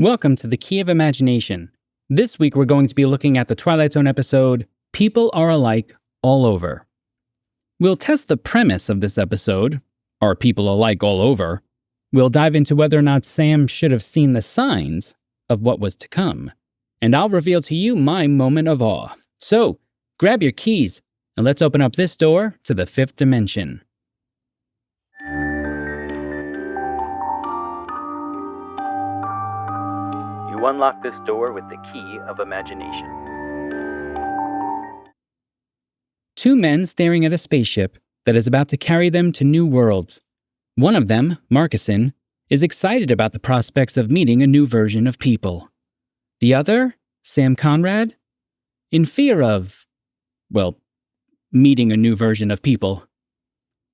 Welcome to the Key of Imagination. This week we're going to be looking at the Twilight Zone episode, People Are Alike All Over. We'll test the premise of this episode, are people alike all over? We'll dive into whether or not Sam should have seen the signs of what was to come. And I'll reveal to you my moment of awe. So, grab your keys and let's open up this door to the fifth dimension. You unlock this door with the key of imagination. Two men staring at a spaceship that is about to carry them to new worlds. One of them, Markison, is excited about the prospects of meeting a new version of people. The other, Sam Conrad, in fear of, meeting a new version of people.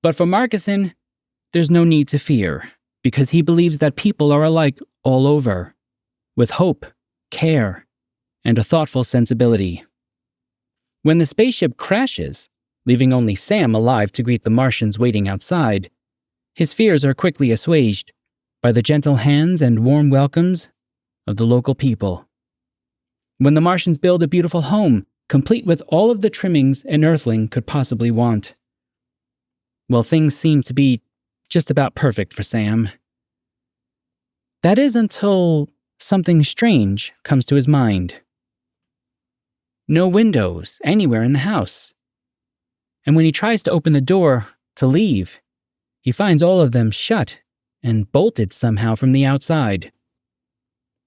But for Markison, there's no need to fear, because he believes that people are alike all over, with hope, care, and a thoughtful sensibility. When the spaceship crashes, leaving only Sam alive to greet the Martians waiting outside, his fears are quickly assuaged by the gentle hands and warm welcomes of the local people. When the Martians build a beautiful home, complete with all of the trimmings an Earthling could possibly want. Well, things seem to be just about perfect for Sam. That is until something strange comes to his mind. No windows anywhere in the house. And when he tries to open the door to leave, he finds all of them shut and bolted somehow from the outside.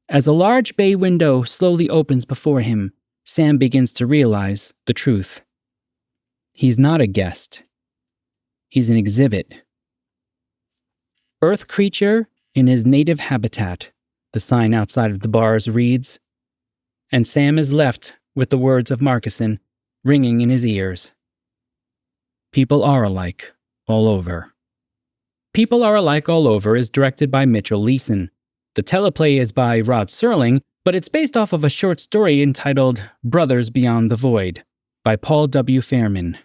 As a large bay window slowly opens before him, Sam begins to realize the truth. He's not a guest. He's an exhibit. Earth creature in his native habitat, the sign outside of the bars reads, and Sam is left with the words of Markison ringing in his ears. People are alike all over. People Are Alike All Over is directed by Mitchell Leeson. The teleplay is by Rod Serling, but it's based off of a short story entitled Brothers Beyond the Void by Paul W. Fairman.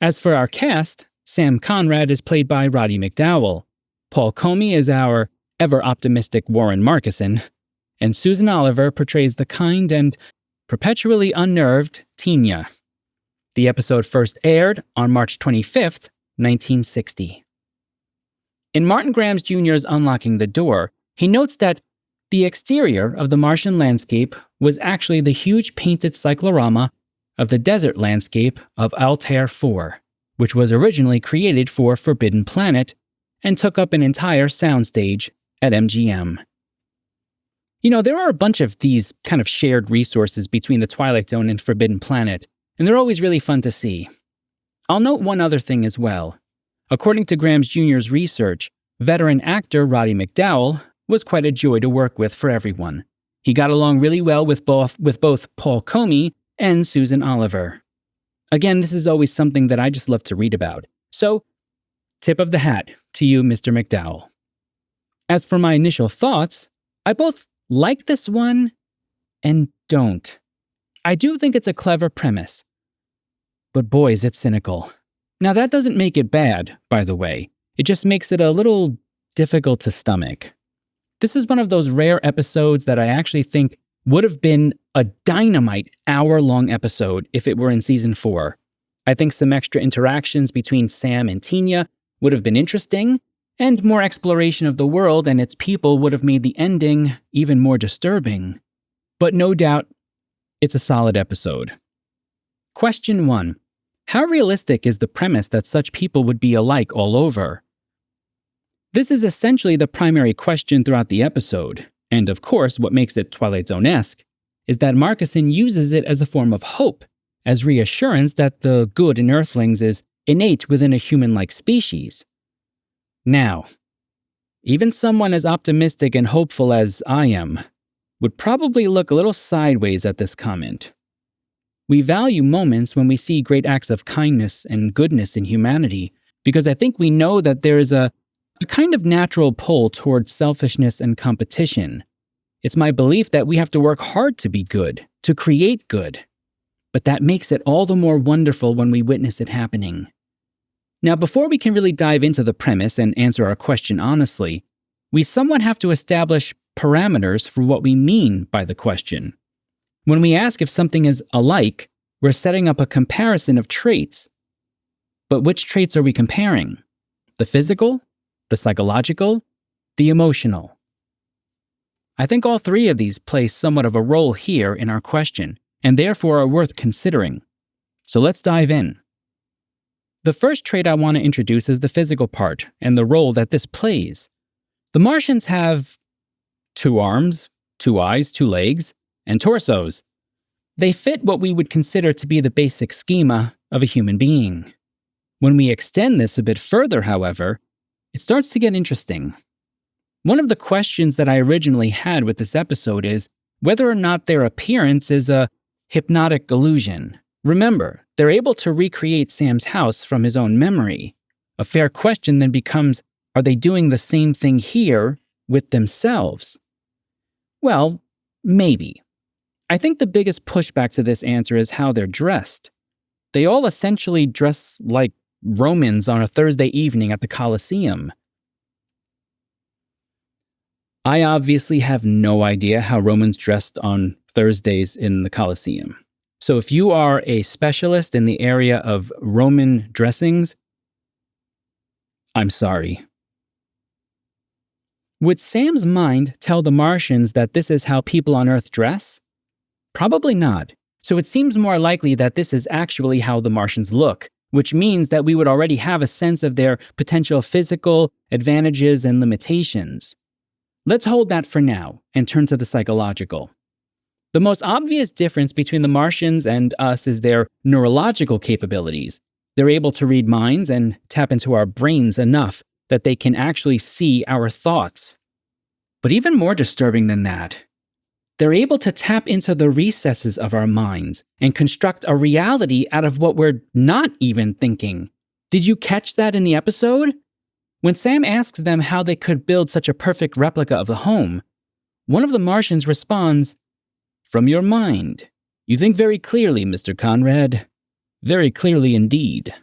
As for our cast, Sam Conrad is played by Roddy McDowell. Paul Comey is our ever-optimistic Warren Markison, and Susan Oliver portrays the kind and perpetually unnerved Tina. The episode first aired on March 25th, 1960. In Martin Grams Jr.'s Unlocking the Door, he notes that the exterior of the Martian landscape was actually the huge painted cyclorama of the desert landscape of Altair 4, which was originally created for Forbidden Planet and took up an entire soundstage at MGM. You know, there are a bunch of these kind of shared resources between the Twilight Zone and Forbidden Planet, and they're always really fun to see. I'll note one other thing as well. According to Grams Jr.'s research, veteran actor Roddy McDowell was quite a joy to work with for everyone. He got along really well with both Paul Comey and Susan Oliver. Again, this is always something that I just love to read about. So, tip of the hat to you, Mr. McDowell. As for my initial thoughts, I both like this one and don't. I do think it's a clever premise, but boy, is it cynical. Now, that doesn't make it bad, by the way. It just makes it a little difficult to stomach. This is one of those rare episodes that I actually think would have been a dynamite hour-long episode if it were in Season 4. I think some extra interactions between Sam and Tina would have been interesting, and more exploration of the world and its people would have made the ending even more disturbing. But no doubt, it's a solid episode. Question 1. How realistic is the premise that such people would be alike all over? This is essentially the primary question throughout the episode, and of course what makes it Twilight Zone-esque is that Markison uses it as a form of hope, as reassurance that the good in Earthlings is innate within a human-like species. Now, even someone as optimistic and hopeful as I am would probably look a little sideways at this comment. We value moments when we see great acts of kindness and goodness in humanity, because I think we know that there is a kind of natural pull towards selfishness and competition. It's my belief that we have to work hard to be good, to create good. But that makes it all the more wonderful when we witness it happening. Now, before we can really dive into the premise and answer our question honestly, we somewhat have to establish parameters for what we mean by the question. When we ask if something is alike, we're setting up a comparison of traits. But which traits are we comparing? The physical, the psychological, the emotional? I think all three of these play somewhat of a role here in our question, and therefore are worth considering. So let's dive in. The first trait I want to introduce is the physical part and the role that this plays. The Martians have 2 arms, 2 eyes, 2 legs, and torsos. They fit what we would consider to be the basic schema of a human being. When we extend this a bit further, however, it starts to get interesting. One of the questions that I originally had with this episode is whether or not their appearance is a hypnotic illusion. Remember, they're able to recreate Sam's house from his own memory. A fair question then becomes, are they doing the same thing here with themselves? Well, maybe. I think the biggest pushback to this answer is how they're dressed. They all essentially dress like Romans on a Thursday evening at the Colosseum. I obviously have no idea how Romans dressed on Thursdays in the Colosseum. So if you are a specialist in the area of Roman dressings, I'm sorry. Would Sam's mind tell the Martians that this is how people on Earth dress? Probably not. So it seems more likely that this is actually how the Martians look, which means that we would already have a sense of their potential physical advantages and limitations. Let's hold that for now and turn to the psychological. The most obvious difference between the Martians and us is their neurological capabilities. They're able to read minds and tap into our brains enough that they can actually see our thoughts. But even more disturbing than that, they're able to tap into the recesses of our minds and construct a reality out of what we're not even thinking. Did you catch that in the episode? When Sam asks them how they could build such a perfect replica of the home, one of the Martians responds, "From your mind. You think very clearly, Mr. Conrad. Very clearly indeed."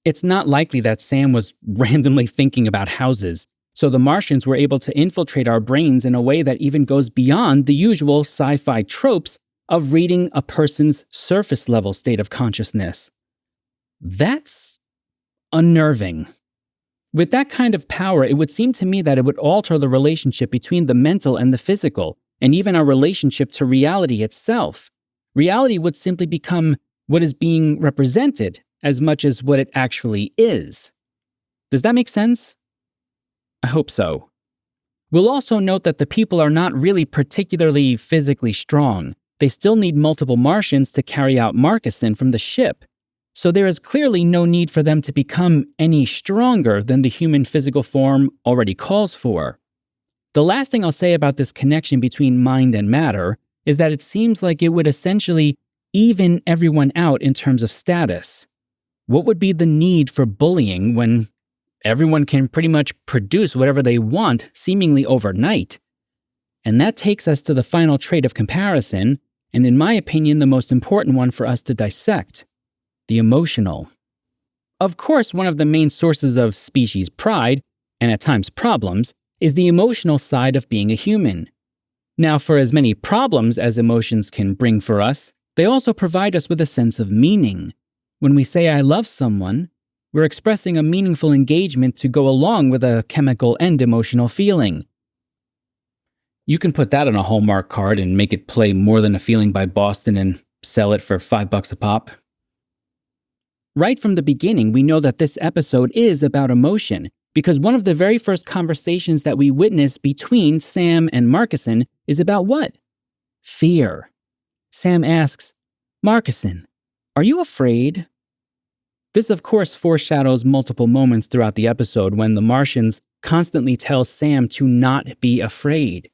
It's not likely that Sam was randomly thinking about houses, so the Martians were able to infiltrate our brains in a way that even goes beyond the usual sci-fi tropes of reading a person's surface-level state of consciousness. That's unnerving. With that kind of power, it would seem to me that it would alter the relationship between the mental and the physical, and even our relationship to reality itself. Reality would simply become what is being represented as much as what it actually is. Does that make sense? I hope so. We'll also note that the people are not really particularly physically strong. They still need multiple Martians to carry out Marcusson from the ship. So there is clearly no need for them to become any stronger than the human physical form already calls for. The last thing I'll say about this connection between mind and matter is that it seems like it would essentially even everyone out in terms of status. What would be the need for bullying when everyone can pretty much produce whatever they want seemingly overnight? And that takes us to the final trait of comparison, and in my opinion, the most important one for us to dissect: the emotional. Of course, one of the main sources of species pride, and at times problems, is the emotional side of being a human. Now, for as many problems as emotions can bring for us, they also provide us with a sense of meaning. When we say I love someone, we're expressing a meaningful engagement to go along with a chemical and emotional feeling. You can put that on a Hallmark card and make it play More Than a Feeling by Boston and sell it for $5 a pop. Right from the beginning, we know that this episode is about emotion, because one of the very first conversations that we witness between Sam and Marcusson is about what? Fear. Sam asks, "Marcusson, are you afraid?" This, of course, foreshadows multiple moments throughout the episode when the Martians constantly tell Sam to not be afraid.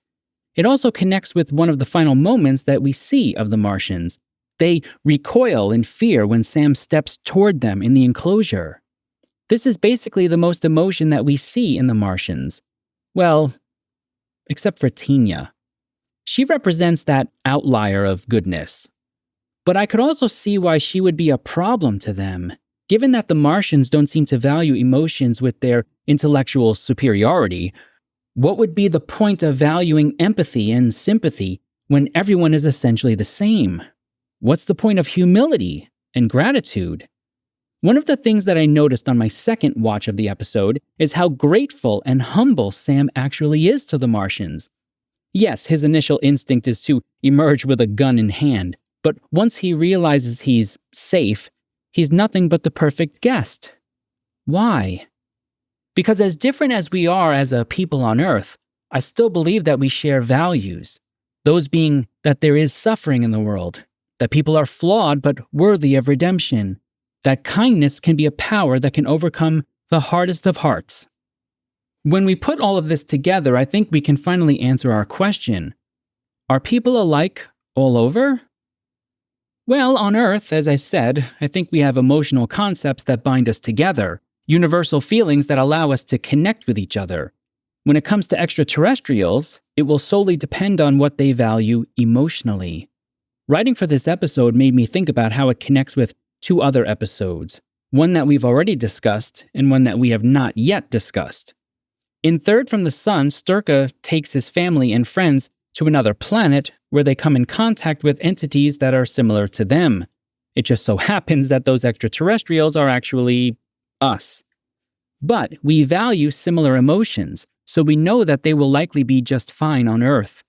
It also connects with one of the final moments that we see of the Martians. They recoil in fear when Sam steps toward them in the enclosure. This is basically the most emotion that we see in the Martians. Well, except for Tina. She represents that outlier of goodness. But I could also see why she would be a problem to them, given that the Martians don't seem to value emotions with their intellectual superiority. What would be the point of valuing empathy and sympathy when everyone is essentially the same? What's the point of humility and gratitude? One of the things that I noticed on my second watch of the episode is how grateful and humble Sam actually is to the Martians. Yes, his initial instinct is to emerge with a gun in hand, but once he realizes he's safe, he's nothing but the perfect guest. Why? Because as different as we are as a people on Earth, I still believe that we share values. Those being that there is suffering in the world, that people are flawed but worthy of redemption, that kindness can be a power that can overcome the hardest of hearts. When we put all of this together, I think we can finally answer our question. Are people alike all over? Well, on Earth, as I said, I think we have emotional concepts that bind us together, universal feelings that allow us to connect with each other. When it comes to extraterrestrials, it will solely depend on what they value emotionally. Writing for this episode made me think about how it connects with two other episodes, one that we've already discussed and one that we have not yet discussed. In Third from the Sun, Sturka takes his family and friends to another planet where they come in contact with entities that are similar to them. It just so happens that those extraterrestrials are actually us. But we value similar emotions, so we know that they will likely be just fine on Earth.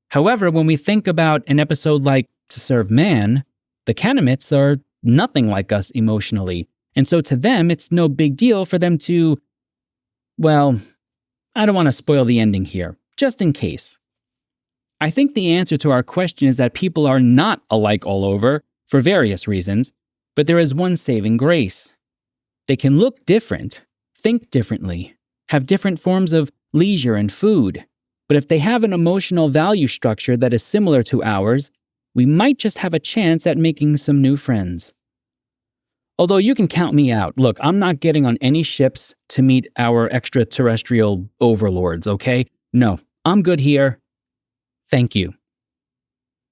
However, when we think about an episode like To Serve Man, the Canamites are nothing like us emotionally, and so to them it's no big deal for them to, well, I don't want to spoil the ending here, just in case. I think the answer to our question is that people are not alike all over, for various reasons, but there is one saving grace. They can look different, think differently, have different forms of leisure and food, but if they have an emotional value structure that is similar to ours, we might just have a chance at making some new friends. Although you can count me out. Look, I'm not getting on any ships to meet our extraterrestrial overlords, okay? No, I'm good here. Thank you.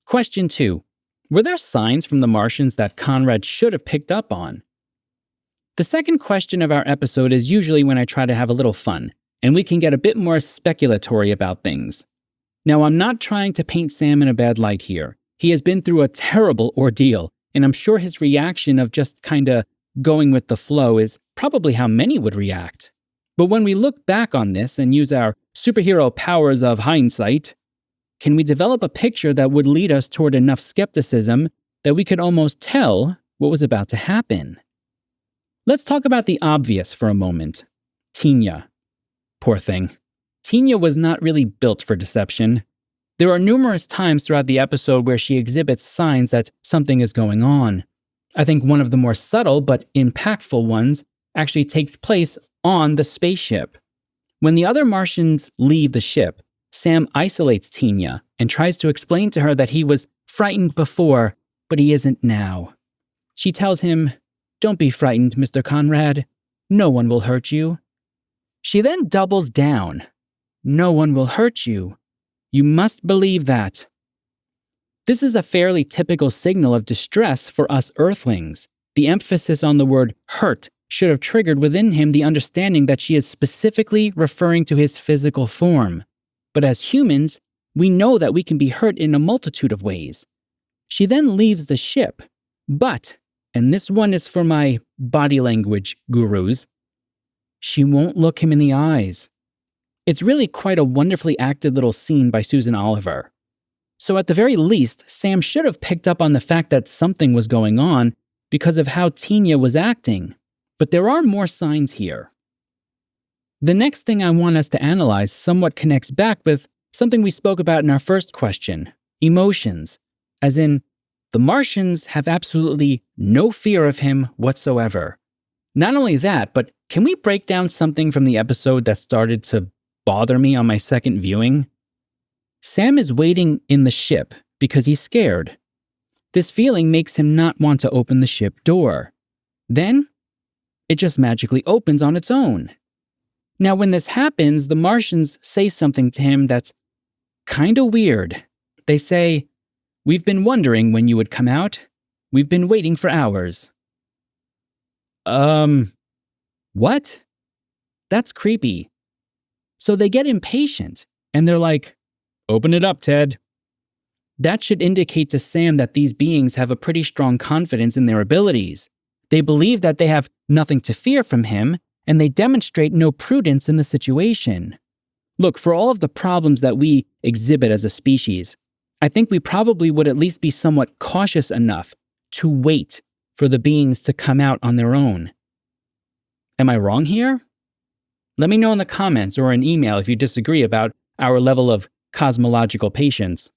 Question 2. Were there signs from the Martians that Conrad should have picked up on? The second question of our episode is usually when I try to have a little fun, and we can get a bit more speculatory about things. Now, I'm not trying to paint Sam in a bad light here. He has been through a terrible ordeal, and I'm sure his reaction of just kinda going with the flow is probably how many would react. But when we look back on this and use our superhero powers of hindsight, can we develop a picture that would lead us toward enough skepticism that we could almost tell what was about to happen? Let's talk about the obvious for a moment. Tina. Poor thing. Tina was not really built for deception. There are numerous times throughout the episode where she exhibits signs that something is going on. I think one of the more subtle but impactful ones actually takes place on the spaceship. When the other Martians leave the ship, Sam isolates Tina and tries to explain to her that he was frightened before, but he isn't now. She tells him, "Don't be frightened, Mr. Conrad. No one will hurt you." She then doubles down. "No one will hurt you. You must believe that." This is a fairly typical signal of distress for us Earthlings. The emphasis on the word hurt should have triggered within him the understanding that she is specifically referring to his physical form. But as humans, we know that we can be hurt in a multitude of ways. She then leaves the ship, but, and this one is for my body language gurus, she won't look him in the eyes. It's really quite a wonderfully acted little scene by Susan Oliver. So at the very least, Sam should have picked up on the fact that something was going on because of how Tina was acting. But there are more signs here. The next thing I want us to analyze somewhat connects back with something we spoke about in our first question, emotions. As in, the Martians have absolutely no fear of him whatsoever. Not only that, but can we break down something from the episode that started to bother me on my second viewing? Sam is waiting in the ship because he's scared. This feeling makes him not want to open the ship door. Then, it just magically opens on its own. Now, when this happens, the Martians say something to him that's kinda weird. They say, "We've been wondering when you would come out. We've been waiting for hours." What? That's creepy. So they get impatient, and they're like, "Open it up, Ted." That should indicate to Sam that these beings have a pretty strong confidence in their abilities. They believe that they have nothing to fear from him, and they demonstrate no prudence in the situation. Look, for all of the problems that we exhibit as a species, I think we probably would at least be somewhat cautious enough to wait for the beings to come out on their own. Am I wrong here? Let me know in the comments or an email if you disagree about our level of cosmological patience.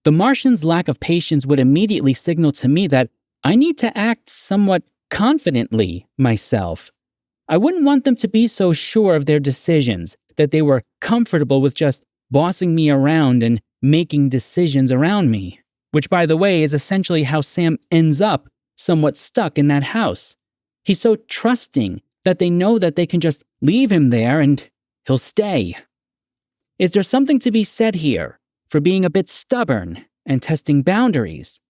The Martians' lack of patience would immediately signal to me that I need to act somewhat confidently myself. I wouldn't want them to be so sure of their decisions that they were comfortable with just bossing me around and making decisions around me, which, by the way, is essentially how Sam ends up somewhat stuck in that house. He's so trusting that they know that they can just leave him there and he'll stay. Is there something to be said here for being a bit stubborn and testing boundaries?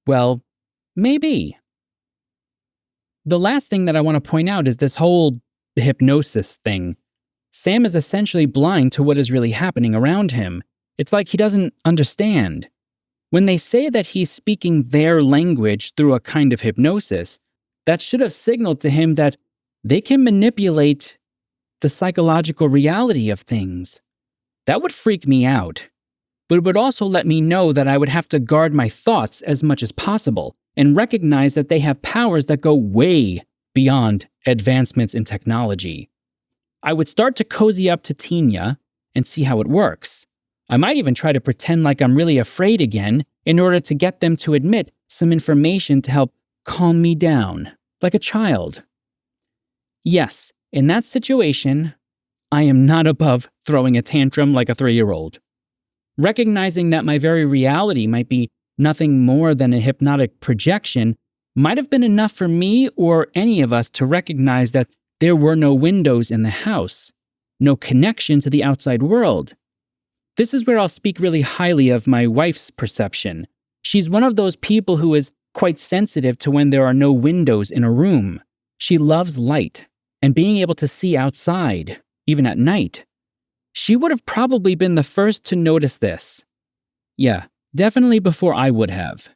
Well, maybe. The last thing that I want to point out is this whole hypnosis thing. Sam is essentially blind to what is really happening around him. It's like he doesn't understand. When they say that he's speaking their language through a kind of hypnosis, that should have signaled to him that they can manipulate the psychological reality of things. That would freak me out. But it would also let me know that I would have to guard my thoughts as much as possible and recognize that they have powers that go way beyond advancements in technology. I would start to cozy up to Tina and see how it works. I might even try to pretend like I'm really afraid again in order to get them to admit some information to help calm me down, like a child. Yes, in that situation, I am not above throwing a tantrum like a 3-year-old. Recognizing that my very reality might be nothing more than a hypnotic projection might have been enough for me or any of us to recognize that there were no windows in the house, no connection to the outside world. This is where I'll speak really highly of my wife's perception. She's one of those people who is quite sensitive to when there are no windows in a room. She loves light and being able to see outside, even at night. She would have probably been the first to notice this. Yeah, definitely before I would have.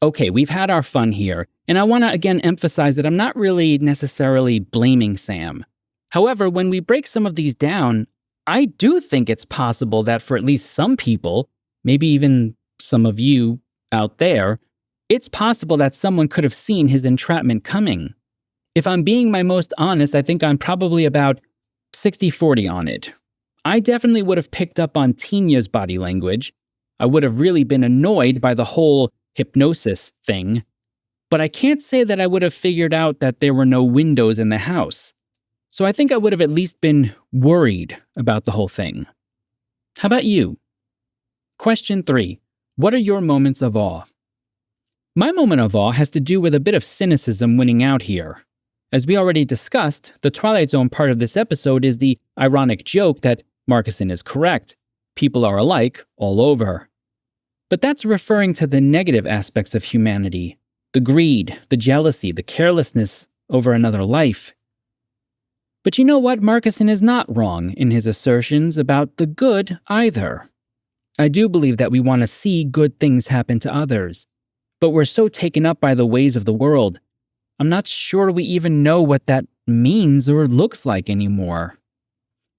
Okay, we've had our fun here, and I want to again emphasize that I'm not really necessarily blaming Sam. However, when we break some of these down, I do think it's possible that for at least some people, maybe even some of you out there, it's possible that someone could have seen his entrapment coming. If I'm being my most honest, I think I'm probably about 60-40 on it. I definitely would have picked up on Tina's body language. I would have really been annoyed by the whole hypnosis thing. But I can't say that I would have figured out that there were no windows in the house. So I think I would have at least been worried about the whole thing. How about you? Question 3. What are your moments of awe? My moment of awe has to do with a bit of cynicism winning out here. As we already discussed, the Twilight Zone part of this episode is the ironic joke that Markison is correct. People are alike all over. But that's referring to the negative aspects of humanity. The greed, the jealousy, the carelessness over another life. But you know what? Markison is not wrong in his assertions about the good either. I do believe that we want to see good things happen to others. But we're so taken up by the ways of the world, I'm not sure we even know what that means or looks like anymore.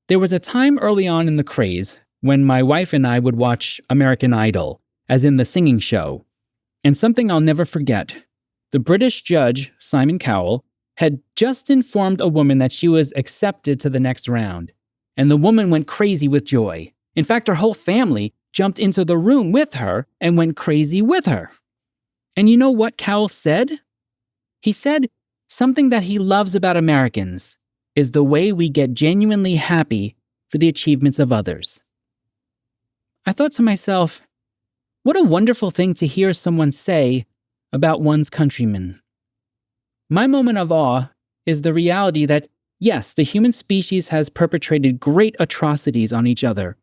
There was a time early on in the craze when my wife and I would watch American Idol, as in the singing show. And something I'll never forget. The British judge, Simon Cowell, had just informed a woman that she was accepted to the next round. And the woman went crazy with joy. In fact, her whole family jumped into the room with her and went crazy with her. And you know what Cowell said? He said something that he loves about Americans is the way we get genuinely happy for the achievements of others. I thought to myself, what a wonderful thing to hear someone say about one's countrymen. My moment of awe is the reality that, yes, the human species has perpetrated great atrocities on each other.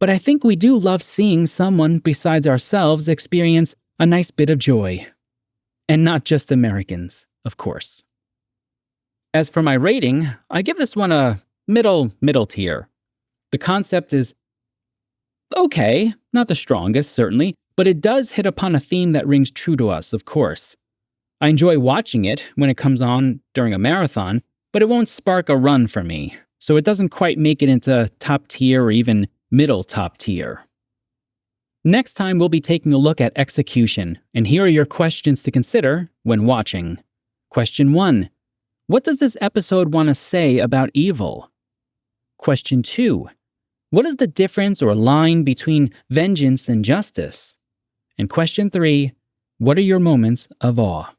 But I think we do love seeing someone besides ourselves experience a nice bit of joy. And not just Americans, of course. As for my rating, I give this one a middle tier. The concept is okay, not the strongest, certainly, but it does hit upon a theme that rings true to us, of course. I enjoy watching it when it comes on during a marathon, but it won't spark a run for me, so it doesn't quite make it into top tier or even middle top tier. Next time, we'll be taking a look at execution, and here are your questions to consider when watching. Question 1. What does this episode want to say about evil? Question 2. What is the difference or line between vengeance and justice? And question 3. What are your moments of awe?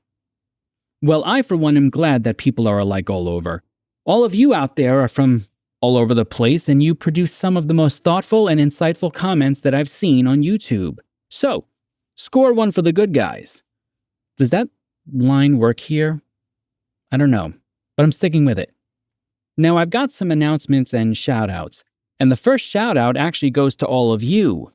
Well, I for one am glad that people are alike all over. All of you out there are from all over the place, and you produce some of the most thoughtful and insightful comments that I've seen on YouTube. So, score 1 for the good guys. Does that line work here? I don't know, but I'm sticking with it. Now, I've got some announcements and shout-outs, and the first shout-out actually goes to all of you.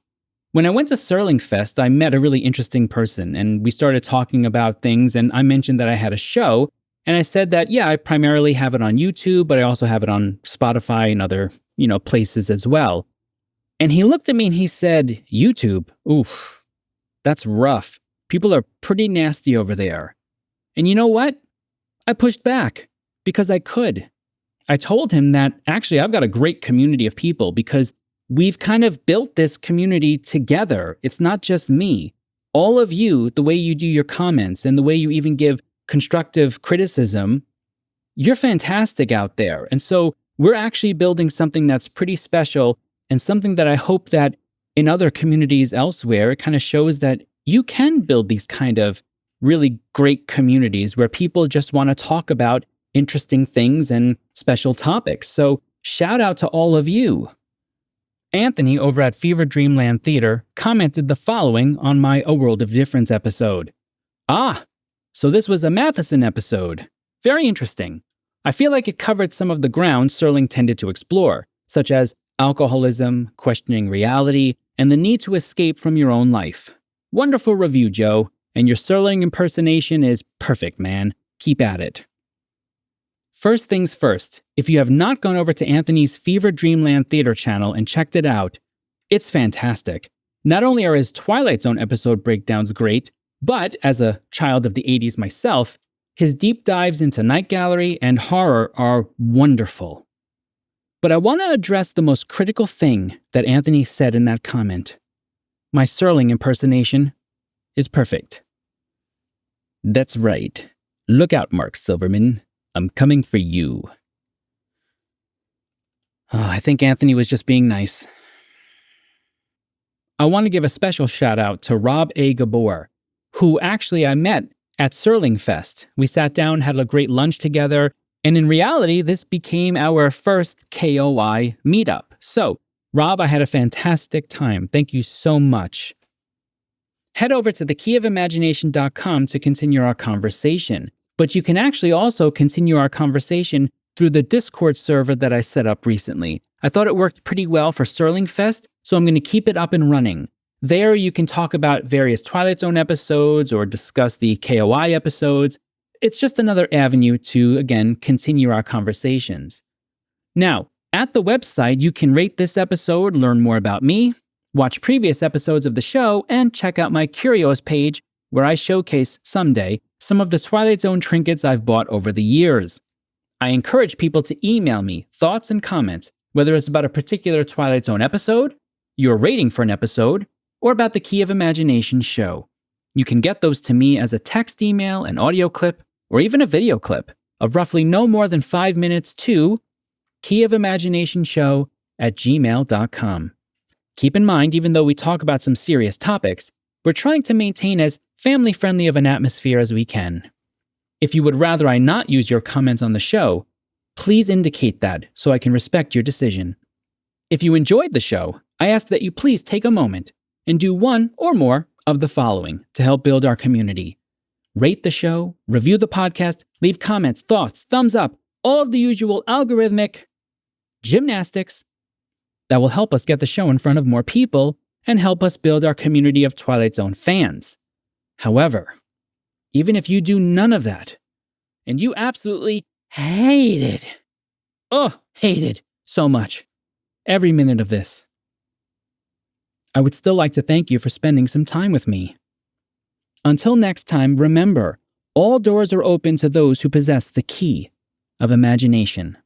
When I went to Serling Fest, I met a really interesting person, and we started talking about things, and I mentioned that I had a show, and I said that, yeah, I primarily have it on YouTube, but I also have it on Spotify and other, places as well. And he looked at me and he said, YouTube, oof, that's rough. People are pretty nasty over there. And you know what? I pushed back because I could. I told him that actually I've got a great community of people because we've kind of built this community together. It's not just me. All of you, the way you do your comments and the way you even give constructive criticism, you're fantastic out there. And so we're actually building something that's pretty special and something that I hope that in other communities elsewhere, it kind of shows that you can build these kind of really great communities where people just want to talk about interesting things and special topics. So shout out to all of you. Anthony over at Fever Dreamland Theater commented the following on my A World of Difference episode. So this was a Matheson episode. Very interesting. I feel like it covered some of the ground Serling tended to explore, such as alcoholism, questioning reality, and the need to escape from your own life. Wonderful review, Joe, and your Serling impersonation is perfect, man. Keep at it. First things first, if you have not gone over to Anthony's Fever Dreamland Theater channel and checked it out, it's fantastic. Not only are his Twilight Zone episode breakdowns great, but as a child of the 80s myself, his deep dives into Night Gallery and horror are wonderful. But I want to address the most critical thing that Anthony said in that comment. My Serling impersonation is perfect. That's right. Look out, Mark Silverman. I'm coming for you. I think Anthony was just being nice. I want to give a special shout out to Rob A. Gabor, who actually I met at Serling Fest. We sat down, had a great lunch together, and in reality, this became our first KOI meetup. So, Rob, I had a fantastic time. Thank you so much. Head over to thekeyofImagination.com to continue our conversation. But you can actually also continue our conversation through the Discord server that I set up recently. I thought it worked pretty well for Serling Fest, so I'm going to keep it up and running. There you can talk about various Twilight Zone episodes or discuss the KOI episodes. It's just another avenue to, again, continue our conversations. Now, at the website, you can rate this episode, learn more about me, watch previous episodes of the show, and check out my Curios page where I showcase, someday, some of the Twilight Zone trinkets I've bought over the years. I encourage people to email me thoughts and comments, whether it's about a particular Twilight Zone episode, your rating for an episode, or about the Key of Imagination show. You can get those to me as a text email, an audio clip, or even a video clip of roughly no more than 5 minutes to keyofimaginationShow@gmail.com. Keep in mind, even though we talk about some serious topics, we're trying to maintain as family-friendly of an atmosphere as we can. If you would rather I not use your comments on the show, please indicate that so I can respect your decision. If you enjoyed the show, I ask that you please take a moment and do one or more of the following to help build our community. Rate the show, review the podcast, leave comments, thoughts, thumbs up, all of the usual algorithmic gymnastics that will help us get the show in front of more people and help us build our community of Twilight Zone fans. However, even if you do none of that, and you absolutely hated. Oh, hated so much. Every minute of this. I would still like to thank you for spending some time with me. Until next time, remember, all doors are open to those who possess the key of imagination.